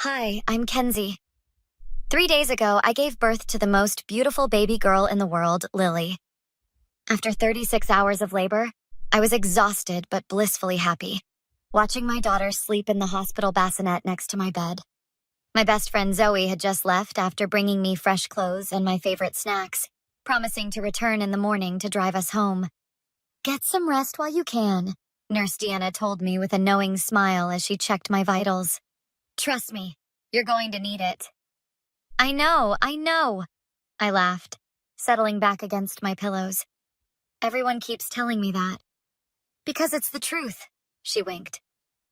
Hi, I'm Kenzie. 3 days ago, I gave birth to the most beautiful baby girl in the world, Lily. After 36 hours of labor, I was exhausted but blissfully happy, watching my daughter sleep in the hospital bassinet next to my bed. My best friend Zoe had just left after bringing me fresh clothes and my favorite snacks, promising to return in the morning to drive us home. "Get some rest while you can," Nurse Deanna told me with a knowing smile as she checked my vitals. "Trust me, you're going to need it." I know, I laughed, settling back against my pillows. "Everyone keeps telling me that." "Because it's the truth," she winked.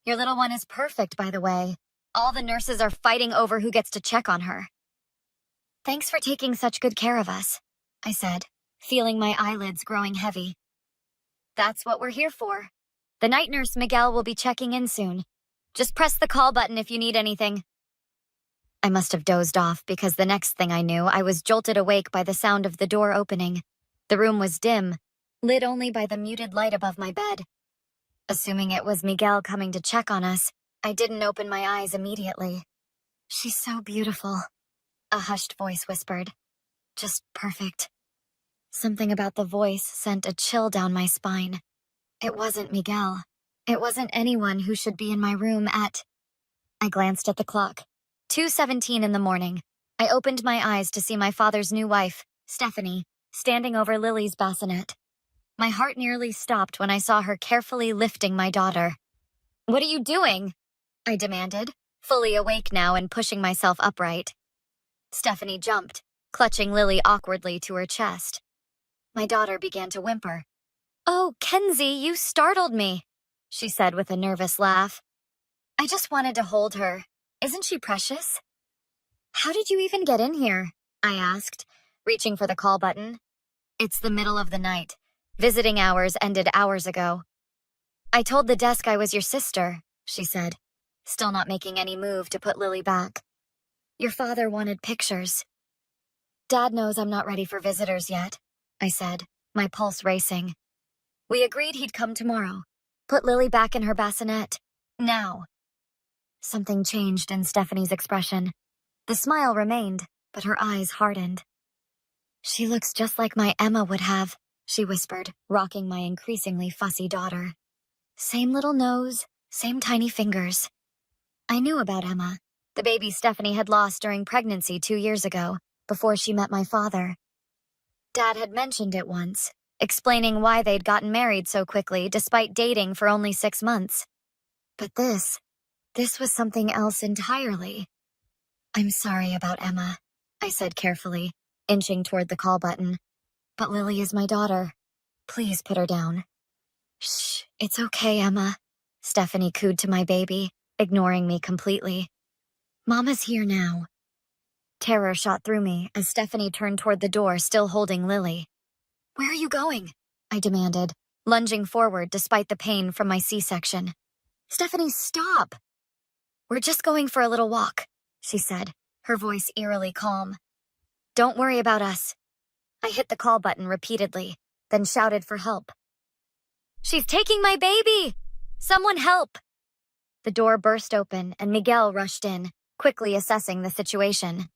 "Your little one is perfect, by the way. All the nurses are fighting over who gets to check on her." "Thanks for taking such good care of us," I said, feeling my eyelids growing heavy. "That's what we're here for. The night nurse Miguel will be checking in soon. Just press the call button if you need anything." I must have dozed off because the next thing I knew, I was jolted awake by the sound of the door opening. The room was dim, lit only by the muted light above my bed. Assuming it was Miguel coming to check on us, I didn't open my eyes immediately. "She's so beautiful," a hushed voice whispered. "Just perfect." Something about the voice sent a chill down my spine. It wasn't Miguel. It wasn't anyone who should be in my room at... I glanced at the clock. 2:17 in the morning. I opened my eyes to see my father's new wife, Stephanie, standing over Lily's bassinet. My heart nearly stopped when I saw her carefully lifting my daughter. "What are you doing?" I demanded, fully awake now and pushing myself upright. Stephanie jumped, clutching Lily awkwardly to her chest. My daughter began to whimper. "Oh, Kenzie, you startled me," she said with a nervous laugh. "I just wanted to hold her. Isn't she precious?" "How did you even get in here?" I asked, reaching for the call button. "It's the middle of the night. Visiting hours ended hours ago." "I told the desk I was your sister," she said, still not making any move to put Lily back. "Your father wanted pictures." "Dad knows I'm not ready for visitors yet," I said, my pulse racing. "We agreed he'd come tomorrow. Put Lily back in her bassinet. Now." Something changed in Stephanie's expression. The smile remained, but her eyes hardened. "She looks just like my Emma would have," she whispered, rocking my increasingly fussy daughter. "Same little nose, same tiny fingers." I knew about Emma, the baby Stephanie had lost during pregnancy 2 years ago, before she met my father. Dad had mentioned it once, explaining why they'd gotten married so quickly despite dating for only 6 months. But this was something else entirely. "I'm sorry about Emma," I said carefully, inching toward the call button. "But Lily is my daughter. Please put her down." "Shh, it's okay, Emma," Stephanie cooed to my baby, ignoring me completely. "Mama's here now." Terror shot through me as Stephanie turned toward the door, still holding Lily. "Where are you going?" I demanded, lunging forward despite the pain from my C-section. "Stephanie, stop!" "We're just going for a little walk," she said, her voice eerily calm. "Don't worry about us." I hit the call button repeatedly, then shouted for help. "She's taking my baby! Someone help!" The door burst open and Miguel rushed in, quickly assessing the situation.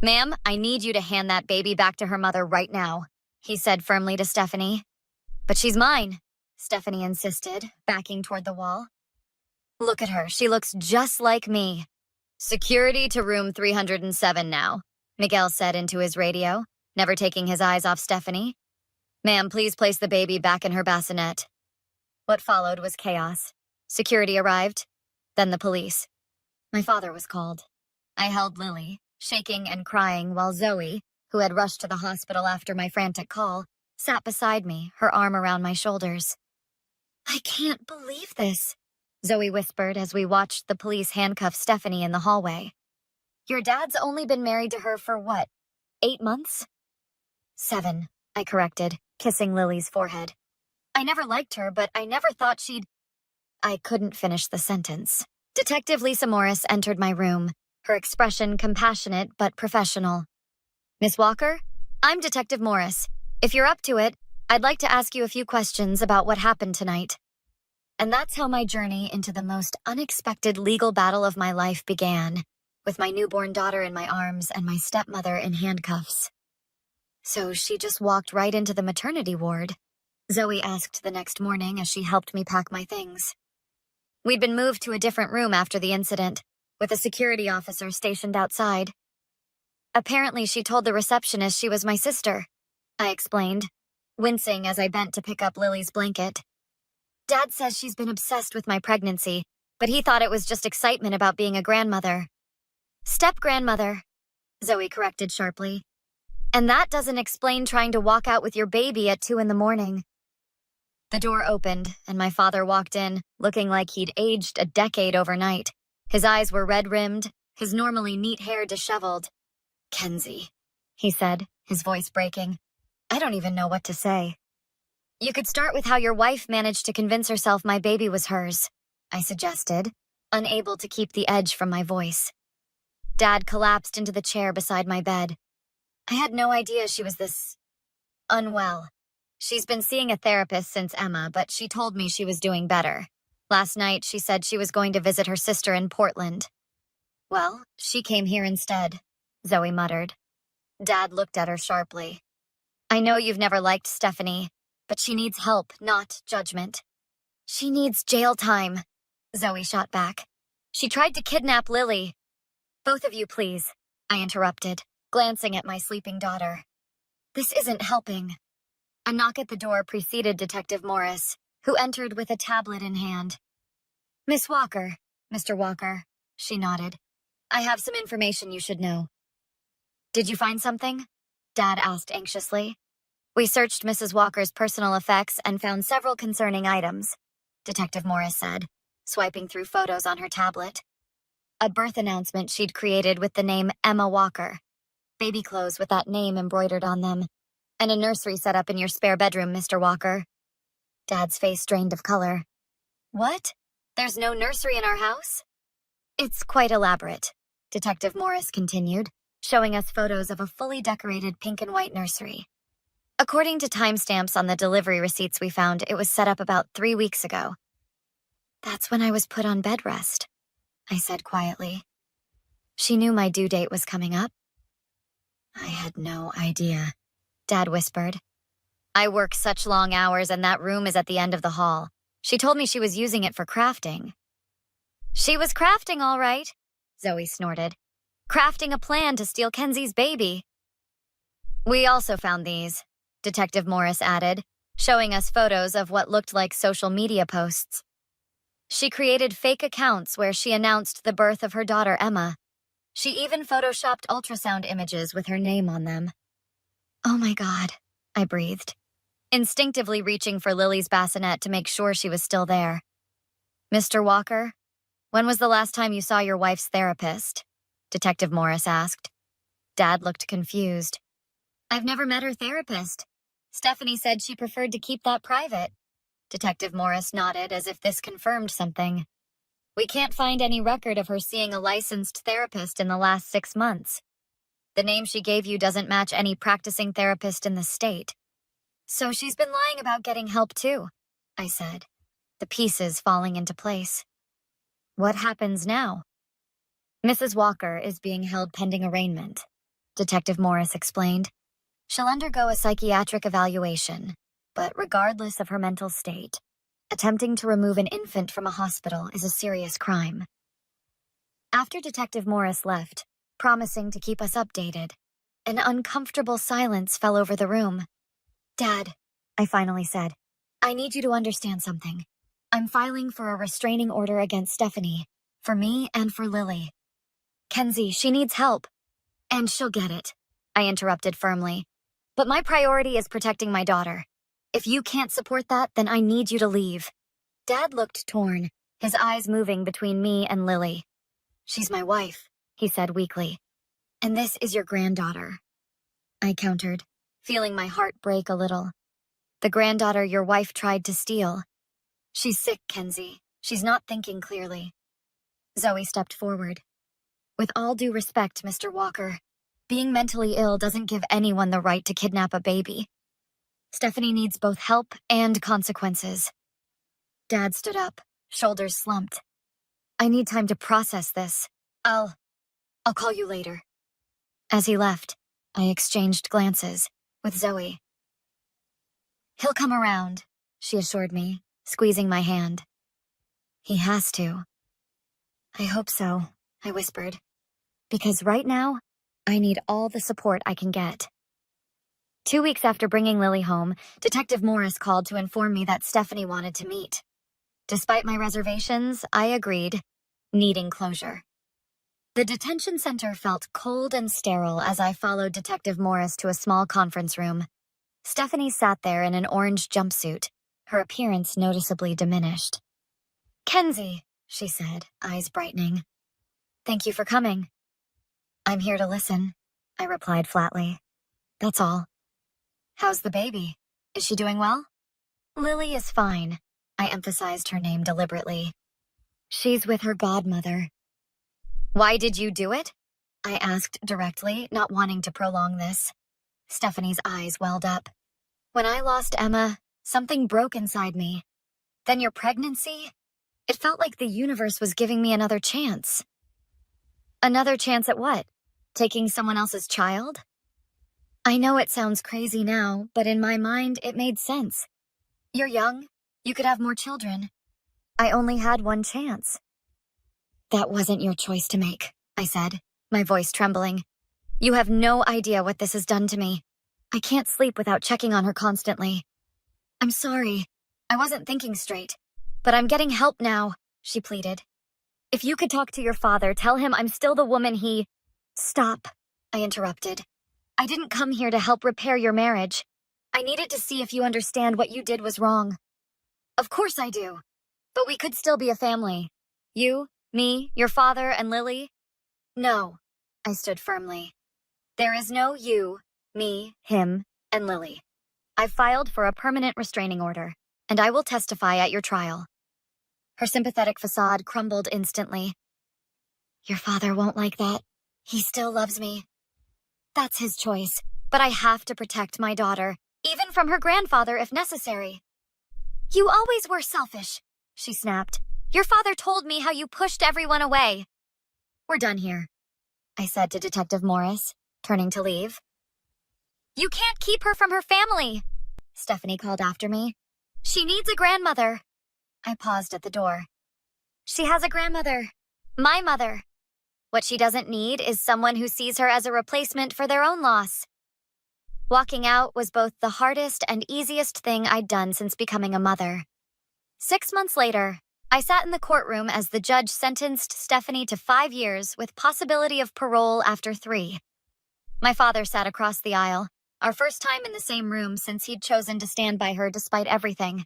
"Ma'am, I need you to hand that baby back to her mother right now," he said firmly to Stephanie. "But she's mine," Stephanie insisted, backing toward the wall. "Look at her, she looks just like me." "Security to room 307 now," Miguel said into his radio, never taking his eyes off Stephanie. "Ma'am, please place the baby back in her bassinet." What followed was chaos. Security arrived, then the police. My father was called. I held Lily, shaking and crying, while Zoe, who had rushed to the hospital after my frantic call, sat beside me, her arm around my shoulders. "I can't believe this," Zoe whispered as we watched the police handcuff Stephanie in the hallway. "Your dad's only been married to her for what, 8 months?" 7, I corrected, kissing Lily's forehead. "I never liked her, but I never thought she'd—" I couldn't finish the sentence. Detective Lisa Morris entered my room, her expression compassionate but professional. "Miss Walker, I'm Detective Morris. If you're up to it, I'd like to ask you a few questions about what happened tonight." And that's how my journey into the most unexpected legal battle of my life began. with my newborn daughter in my arms and my stepmother in handcuffs. So she just walked right into the maternity ward? Zoe asked the next morning as she helped me pack my things. We'd been moved to a different room after the incident, with a security officer stationed outside. Apparently, she told the receptionist she was my sister, I explained, wincing as I bent to pick up Lily's blanket. Dad says she's been obsessed with my pregnancy, but he thought it was just excitement about being a grandmother. Step-grandmother, Zoe corrected sharply. And that doesn't explain trying to walk out with your baby at 2 a.m. The door opened, and my father walked in, looking like he'd aged a decade overnight. His eyes were red-rimmed, his normally neat hair disheveled. Kenzie, he said, his voice breaking. I don't even know what to say. You could start with how your wife managed to convince herself my baby was hers, I suggested, unable to keep the edge from my voice. Dad collapsed into the chair beside my bed. I had no idea she was this unwell. She's been seeing a therapist since Emma, but she told me she was doing better. Last night, she said she was going to visit her sister in Portland. Well, she came here instead, Zoe muttered. Dad looked at her sharply. I know you've never liked Stephanie, but she needs help, not judgment. She needs jail time, Zoe shot back. She tried to kidnap Lily. Both of you, please, I interrupted, glancing at my sleeping daughter. This isn't helping. A knock at the door preceded Detective Morris, who entered with a tablet in hand. Miss Walker, Mr. Walker, she nodded. I have some information you should know. Did you find something? Dad asked anxiously. We searched Mrs. Walker's personal effects and found several concerning items, Detective Morris said, swiping through photos on her tablet. A birth announcement she'd created with the name Emma Walker. Baby clothes with that name embroidered on them. And a nursery set up in your spare bedroom, Mr. Walker. Dad's face drained of color. What? There's no nursery in our house? It's quite elaborate, Detective Morris continued, showing us photos of a fully decorated pink and white nursery. According to timestamps on the delivery receipts we found, it was set up about 3 weeks ago. That's when I was put on bed rest, I said quietly. She knew my due date was coming up. I had no idea, Dad whispered. I work such long hours and that room is at the end of the hall. She told me she was using it for crafting. She was crafting, all right, Zoe snorted. Crafting a plan to steal Kenzie's baby. We also found these, Detective Morris added, showing us photos of what looked like social media posts. She created fake accounts where she announced the birth of her daughter Emma. She even photoshopped ultrasound images with her name on them. Oh my God, I breathed, instinctively reaching for Lily's bassinet to make sure she was still there. Mr. Walker, when was the last time you saw your wife's therapist? Detective Morris asked. Dad looked confused. I've never met her therapist. Stephanie said she preferred to keep that private. Detective Morris nodded as if this confirmed something. We can't find any record of her seeing a licensed therapist in the last 6 months. The name she gave you doesn't match any practicing therapist in the state. So she's been lying about getting help too, I said, the pieces falling into place. What happens now? Mrs. Walker is being held pending arraignment, Detective Morris explained. She'll undergo a psychiatric evaluation, but regardless of her mental state, attempting to remove an infant from a hospital is a serious crime. After Detective Morris left, promising to keep us updated, an uncomfortable silence fell over the room. Dad, I finally said, I need you to understand something. I'm filing for a restraining order against Stephanie, for me and for Lily. Kenzie, she needs help. And she'll get it, I interrupted firmly. But my priority is protecting my daughter. If you can't support that, then I need you to leave. Dad looked torn, his eyes moving between me and Lily. She's my wife, he said weakly. And this is your granddaughter. I countered, feeling my heart break a little. The granddaughter your wife tried to steal. She's sick, Kenzie. She's not thinking clearly. Zoe stepped forward. With all due respect, Mr. Walker, being mentally ill doesn't give anyone the right to kidnap a baby. Stephanie needs both help and consequences. Dad stood up, shoulders slumped. I need time to process this. I'll I'll call you later. As he left, I exchanged glances with Zoe. He'll come around, she assured me, squeezing my hand. He has to. I hope so, I whispered. Because right now, I need all the support I can get. 2 weeks after bringing Lily home, Detective Morris called to inform me that Stephanie wanted to meet. Despite my reservations, I agreed, needing closure. The detention center felt cold and sterile as I followed Detective Morris to a small conference room. Stephanie sat there in an orange jumpsuit, her appearance noticeably diminished. Kenzie, she said, eyes brightening. Thank you for coming. I'm here to listen, I replied flatly. That's all. How's the baby? Is she doing well? Lily is fine, I emphasized her name deliberately. She's with her godmother. Why did you do it? I asked directly, not wanting to prolong this. Stephanie's eyes welled up. When I lost Emma, something broke inside me. Then your pregnancy? It felt like the universe was giving me another chance. Another chance at what? Taking someone else's child? I know it sounds crazy now, but in my mind, it made sense. You're young. You could have more children. I only had one chance. That wasn't your choice to make, I said, my voice trembling. You have no idea what this has done to me. I can't sleep without checking on her constantly. I'm sorry. I wasn't thinking straight. But I'm getting help now, she pleaded. If you could talk to your father, tell him I'm still the woman he... Stop, I interrupted. I didn't come here to help repair your marriage. I needed to see if you understand what you did was wrong. Of course I do. But we could still be a family. You, me, your father, and Lily? No, I stood firmly. There is no you, me, him, and Lily. I've filed for a permanent restraining order, and I will testify at your trial. Her sympathetic facade crumbled instantly. Your father won't like that. He still loves me. That's his choice, but I have to protect my daughter, even from her grandfather if necessary. You always were selfish, she snapped. Your father told me how you pushed everyone away. We're done here, I said to Detective Morris, turning to leave. You can't keep her from her family, Stephanie called after me. She needs a grandmother. I paused at the door. She has a grandmother. My mother. What she doesn't need is someone who sees her as a replacement for their own loss. Walking out was both the hardest and easiest thing I'd done since becoming a mother. 6 months later, I sat in the courtroom as the judge sentenced Stephanie to 5 years with possibility of parole after 3. My father sat across the aisle, our first time in the same room since he'd chosen to stand by her despite everything.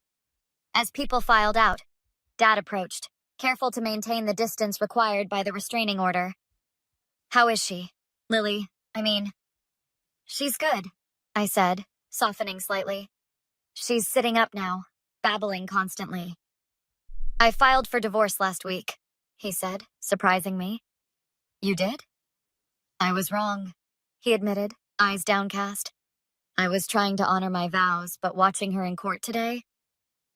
As people filed out, Dad approached, careful to maintain the distance required by the restraining order. How is she? Lily, I mean. She's good, I said, softening slightly. She's sitting up now, babbling constantly. I filed for divorce last week, he said, surprising me. You did? I was wrong, he admitted, eyes downcast. I was trying to honor my vows, but watching her in court today,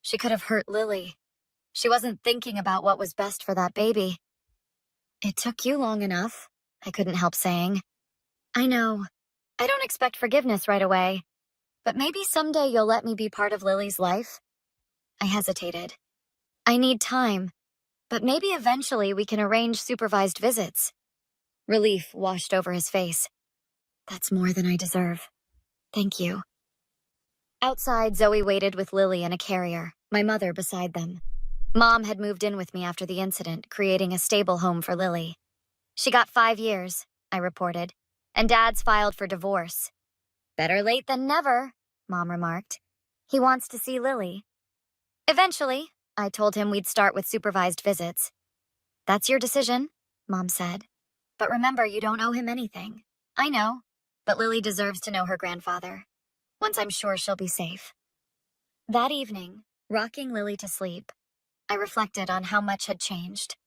she could have hurt Lily. She wasn't thinking about what was best for that baby. It took you long enough, I couldn't help saying. I know. I don't expect forgiveness right away, but maybe someday you'll let me be part of Lily's life. I hesitated. I need time, but maybe eventually we can arrange supervised visits. Relief washed over his face. That's more than I deserve. Thank you. Outside, Zoe waited with Lily in a carrier, my mother beside them. Mom had moved in with me after the incident, creating a stable home for Lily. She got 5 years, I reported, and Dad's filed for divorce. Better late than never, Mom remarked. He wants to see Lily. Eventually, I told him we'd start with supervised visits. That's your decision, Mom said. But remember, you don't owe him anything. I know, but Lily deserves to know her grandfather. Once I'm sure she'll be safe. That evening, rocking Lily to sleep, I reflected on how much had changed.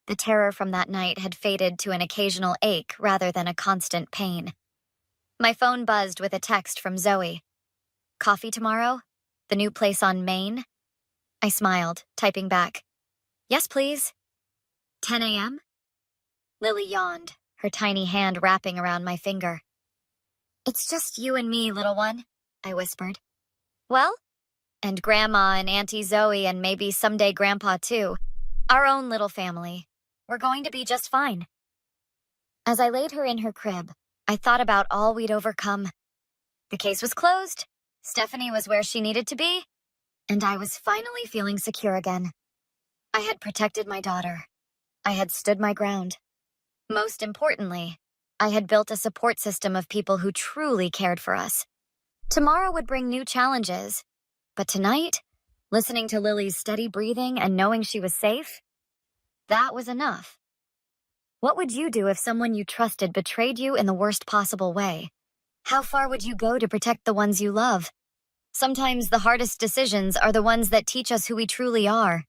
The terror from that night had faded to an occasional ache rather than a constant pain. My phone buzzed with a text from Zoe. Coffee tomorrow? The new place on Main? I smiled, typing back. Yes, please. 10 a.m.? Lily yawned, her tiny hand wrapping around my finger. "It's just you and me, little one," I whispered. "Well, and Grandma and Auntie Zoe and maybe someday Grandpa too. Our own little family. We're going to be just fine." As I laid her in her crib, I thought about all we'd overcome. The case was closed, Stephanie was where she needed to be, and I was finally feeling secure again. I had protected my daughter. I had stood my ground. Most importantly, I had built a support system of people who truly cared for us. Tomorrow would bring new challenges, but tonight, listening to Lily's steady breathing and knowing she was safe, that was enough. What would you do if someone you trusted betrayed you in the worst possible way? How far would you go to protect the ones you love? Sometimes the hardest decisions are the ones that teach us who we truly are.